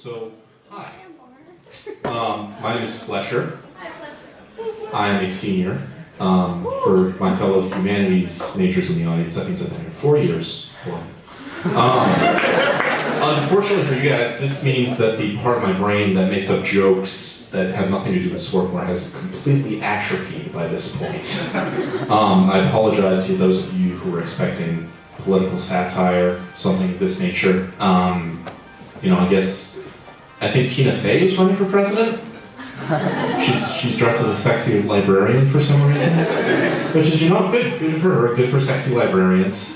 So, hi. My name is Fletcher. I am a senior. For my fellow humanities majors in the audience, that means I've been here 4 years. Unfortunately for you guys, this means that the part of my brain that makes up jokes that have nothing to do with Swarthmore has completely atrophied by this point. I apologize to those of you who were expecting political satire, something of this nature. I think Tina Fey is running for president. She's dressed as a sexy librarian for some reason, which is, good for her, good for sexy librarians.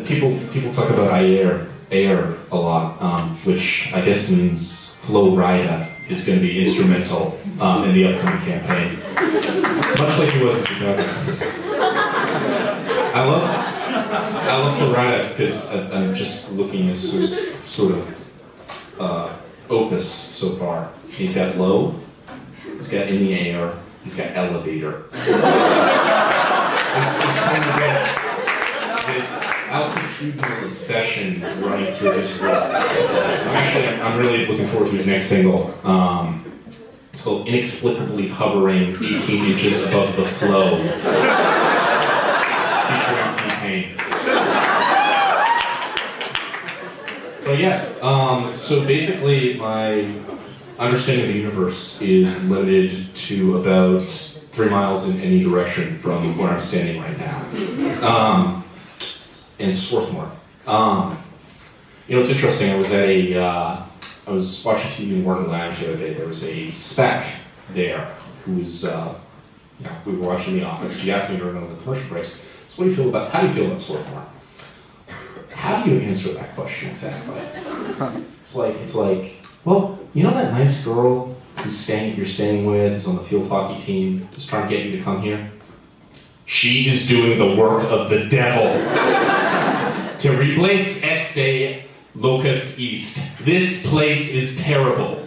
People talk about air a lot, which I guess means Flo Rida is going to be instrumental in the upcoming campaign, much like he was in 2000. I love Flo Rida because I'm just looking at sort of opus so far. He's got low, he's got in the air, he's got elevator. There's kind of this altitudinal obsession running through his work. I'm really looking forward to his next single. It's called Inexplicably Hovering 18 Inches Above the Flow, featuring T-Pain. But so basically my understanding of the universe is limited to about 3 miles in any direction from where I'm standing right now. In Swarthmore. It's interesting, I was watching TV in Wharton Lounge the other day. There was a spec there who was, we were watching The Office. She asked me during one of the commercial breaks, so how do you feel about Swarthmore? How do you answer that question exactly? It's like, well, that nice girl you're staying with, who's on the field hockey team, who's trying to get you to come here? She is doing the work of the devil. To replace este locus est. This place is terrible.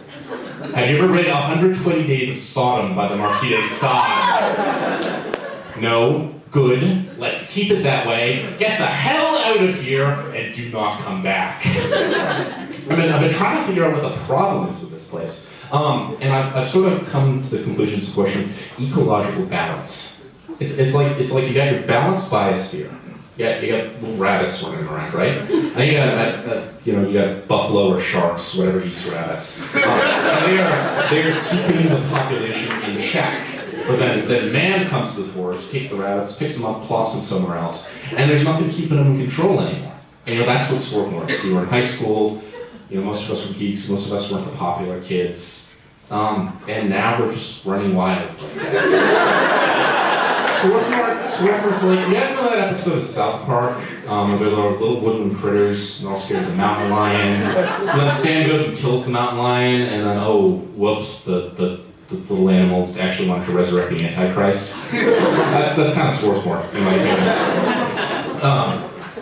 Have you ever read 120 Days of Sodom by the Marquis de Sade? No? Good. Let's keep it that way. Get the hell out of here and do not come back. I've been trying to figure out what the problem is with this place. And I've sort of come to the conclusion to the question, ecological balance. It's like you got your balanced biosphere. You got little rabbits running around, right? And then you got buffalo or sharks, whatever eats rabbits. And they are keeping the population in check. But then man comes to the forest, takes the rabbits, picks them up, plops them somewhere else, and there's nothing keeping them in control anymore. And that's what Swarthmore is. We were in high school. Most of us were geeks. Most of us weren't the popular kids. And now we're just running wild. Swarthmore's like, you guys know that episode of South Park where there are little woodland critters and they're all scared of the mountain lion? So then Stan goes and kills the mountain lion, and then, whoops, the little animals actually want to resurrect the Antichrist. That's kind of Swarthmore, in my opinion.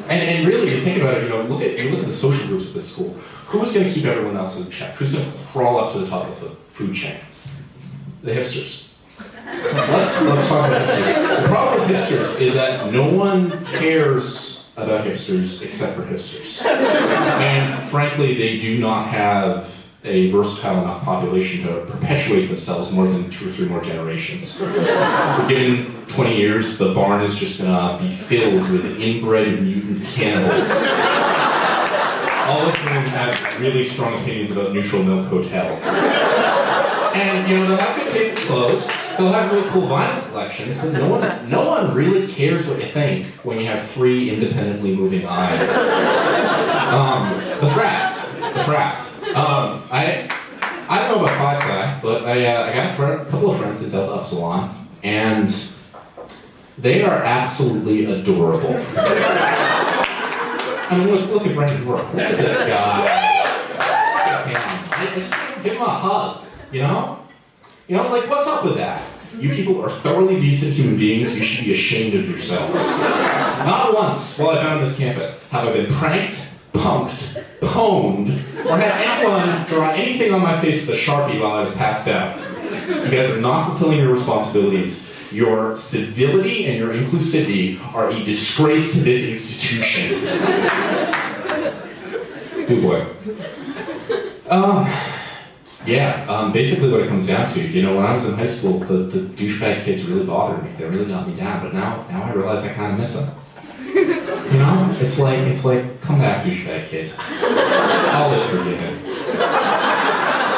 And really, you think about it, look at the social groups at this school. Who's going to keep everyone else in check? Who's going to crawl up to the top of the food chain? The hipsters. Let's talk about hipsters. The problem with hipsters is that no one cares about hipsters except for hipsters. And frankly, they do not have a versatile enough population to perpetuate themselves more than 2 or 3 more generations. Given 20 years, the barn is just going to be filled with inbred mutant cannibals. All of whom have really strong opinions about Neutral Milk Hotel. And they'll have good taste in clothes, they'll have really cool vinyl collections, but no one really cares what you think when you have 3 independently moving eyes. The frats. I don't know about Phi Psi, but I got a couple of friends at Delta Upsilon, and they are absolutely adorable. Look at Brendan Rourke. Look at this guy. I just give him a hug, what's up with that? You people are thoroughly decent human beings. You should be ashamed of yourselves. Not once while I've been on this campus have I been pranked, punked, pwned, or had anyone draw anything on my face with a Sharpie while I was passed out. You guys are not fulfilling your responsibilities. Your civility and your inclusivity are a disgrace to this institution. Good boy. Basically what it comes down to, when I was in high school, the douchebag kids really bothered me. They really got me down, but now I realize I kind of miss them. It's like, come back, douchebag kid. Always forgiven.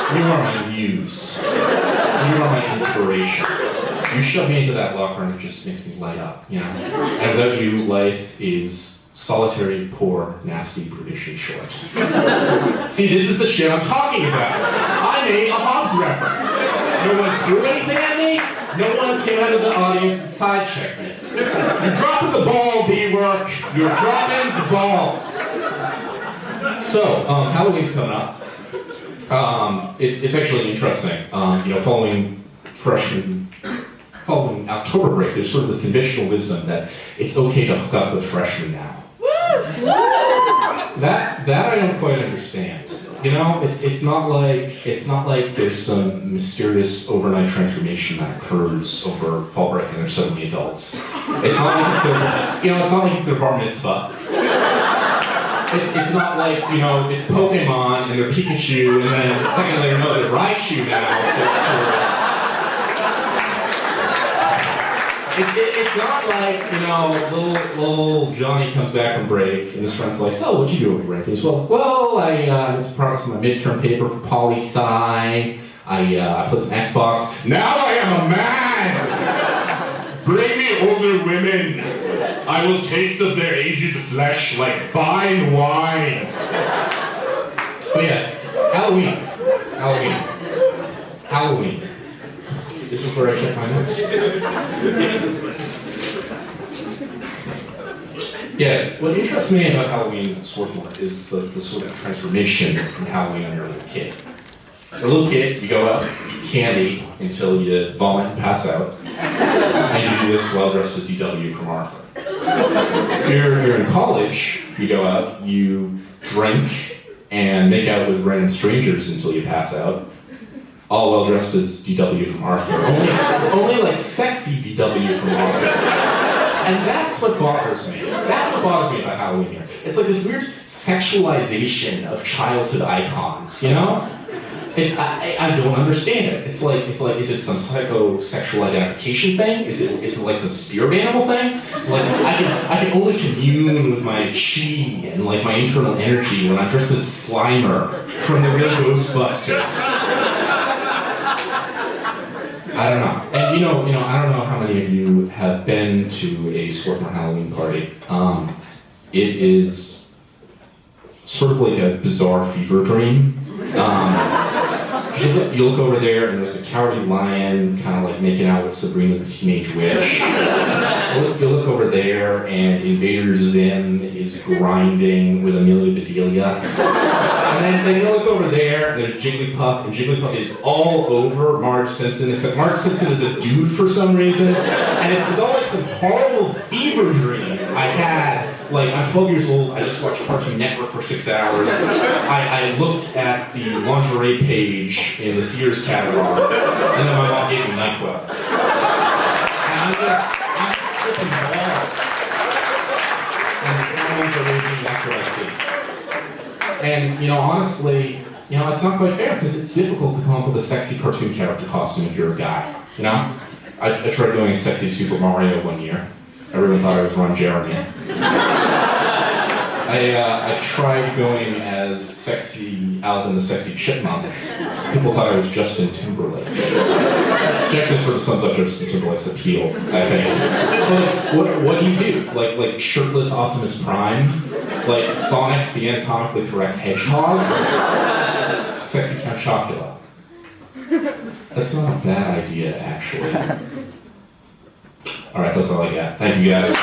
You are my muse. You are my inspiration. You shove me into that locker and it just makes me light up, And without you, life is solitary, poor, nasty, perdition short. See, this is the shit I'm talking about. I made a Hobbes reference. No one threw anything at me. No one came out of the audience and side-checked me. You're dropping the ball, B-Work. You're dropping the ball. So, Halloween's coming up. It's actually interesting. Following October break, there's sort of this conventional wisdom that it's okay to hook up with freshmen now. That I don't quite understand. It's not like there's some mysterious overnight transformation that occurs over fall break and they're suddenly adults. It's not like it's their bar mitzvah. It's not like, it's Pokemon and they're Pikachu and then a second later, no, they're Raichu now, so it's not like, little Johnny comes back from break and his friend's like, so what'd you do over break? And he's I made some progress on my midterm paper for poli-sci. I played some Xbox. Now I am a man! Bring me older women. I will taste of their aged flesh like fine wine. Oh yeah, Halloween. This is where I check my notes. What interests me about Halloween and Swarthmore is the sort of transformation from Halloween when you're a little kid. You're a little kid, you go out, eat candy until you vomit and pass out, and you do this well dressed as DW from Arthur. You're in college, you go out, you drink and make out with random strangers until you pass out. All well dressed as DW from Arthur. Only like sexy DW from Arthur. And that's what bothers me. That's what bothers me about Halloween here. It's like this weird sexualization of childhood icons, I don't understand it. It's like, is it some psychosexual identification thing? Is it like some spirit animal thing? It's like I can only commune with my chi and like my internal energy when I'm dressed as Slimer from the real Ghostbusters. I don't know. And I don't know how many of you have been to a Swarthmore Halloween party. It is sort of like a bizarre fever dream. You look over there and there's the Cowardly Lion kind of like making out with Sabrina the Teenage Witch. You look over there and Invader Zim is grinding with Amelia Bedelia. And then you look over there and there's Jigglypuff, and Jigglypuff is all over Marge Simpson, except Marge Simpson is a dude for some reason. And it's all like some horrible fever dream I had. Like, I'm 12 years old, I just watched Cartoon Network for 6 hours. I looked at the lingerie page in the Sears catalog, and then my mom gave me NyQuil. And I'm flipping balls. And the hormones are raging, that's what I see. And, honestly, it's not quite fair, because it's difficult to come up with a sexy cartoon character costume if you're a guy, I tried doing a sexy Super Mario one year. Everyone thought I was Ron Jeremy. I tried going as sexy Alvin the Sexy Chipmunk. People thought I was Justin Timberlake. Actually sort of sums up Justin Timberlake's appeal, I think. So, what do you do? Like shirtless Optimus Prime? Like Sonic the anatomically correct hedgehog? Sexy Count Chocula. That's not a bad idea, actually. All right, that's all I got. Thank you, guys.